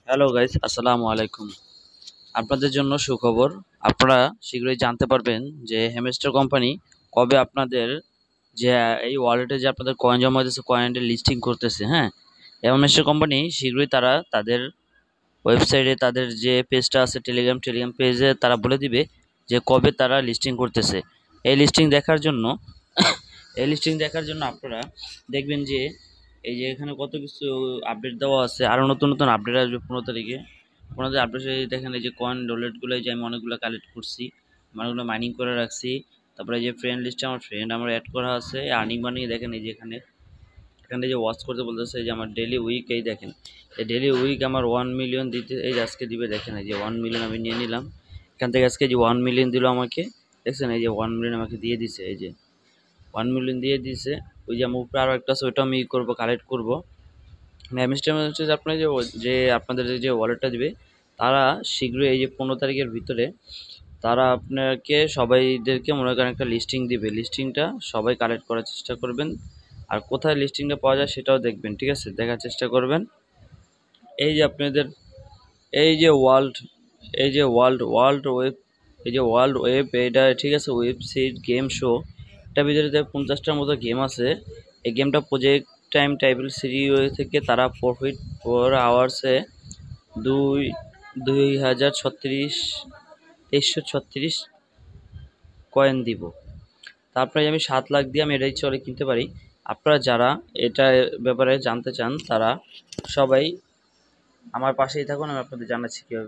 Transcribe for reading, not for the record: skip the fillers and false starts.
Hello guys, আসসালামু আলাইকুম। আপনাদের জন্য সুখবর। আপনারা শীঘ্রই জানতে পারবেন যে হ্যামস্টার কোম্পানি কবে আপনাদের যে এই ওয়ালেটে যে আপনাদের কয়েন জমা হইতেছে কয়েনের লিস্টিং করতেছে। হ্যাঁ, হ্যামস্টার কোম্পানি শীঘ্রই তারা তাদের ওয়েবসাইটে তাদের যে পেজটা আছে টেলিগ্রাম পেজে তারা বলে দিবে যে কবে তারা লিস্টিং করতেছে। এই লিস্টিং দেখার জন্য এই লিস্টিং দেখার জন্য আপনারা দেখবেন যে এই যে এখানে কত কিছু আপডেট দেওয়া আছে, আরও নতুন নতুন আপডেট আসবে 15 তারিখে। আপনাদের আপডেটে দেখেন এই যে কয়েন ডোলেটগুলো যে আমি অনেকগুলো কালেক্ট করছি, অনেকগুলো মাইনিং করে রাখছি। তারপরে এই যে ফ্রেন্ড লিস্টে আমার ফ্রেন্ড আমার অ্যাড করা আছে, আর্নিং বানিয়ে দেখেন এই যে এখানে এখানে যে ওয়াচ করতে বলতেছে যে আমার ডেলি উইক, এই দেখেন এই ডেলি উইক আমার 1 মিলিয়ন দিতে, এই যে আজকে দিবে দেখেন এই যে 1 মিলিয়ন আমি নিয়ে নিলাম এখান থেকে। আজকে যে 1 মিলিয়ন দিল আমাকে, দেখছেন এই যে 1 মিলিয়ন আমাকে দিয়ে দিছে, এই যে 1 মিলিয়ন দিয়ে দিছে। ওই যে আমার উপরে আরও একটা আছে, ওইটা আমি করবো, কালেক্ট করবো। হচ্ছে যে আপনার যে আপনাদের যে ওয়ালেটটা দিবে তারা শীঘ্রই এই যে 15 তারিখের ভিতরে তারা আপনাকে সবাইদেরকে মনে করেন একটা লিস্টিং দিবে। লিস্টিংটা সবাই কালেক্ট করার চেষ্টা করবেন, আর কোথায় লিস্টিংটা পাওয়া যায় সেটাও দেখবেন, ঠিক আছে, দেখার চেষ্টা করবেন। এই যে আপনাদের এই যে ওয়ার্ল্ড এই যে ওয়ার্ল্ড ওয়েব এই যে ওয়ার্ল্ড ওয়েব এটা, ঠিক আছে, ওয়েবসাইট গেম শো, এটার ভিতরে 50টার মতো গেম আছে। এই গেমটা প্রজেক্ট টাইম টাইবেল সিরি থেকে তারা প্রফিট 4 আওয়ার্সে 2336 কয়েন দিব। তারপরে আমি 7 লাখ দিয়ে আমি এটাই চলে কিনতে পারি। আপনারা যারা এটা ব্যাপারে জানতে চান তারা সবাই আমার পাশেই থাকুন, আমি আপনাদের জানাচ্ছি কীভাবে।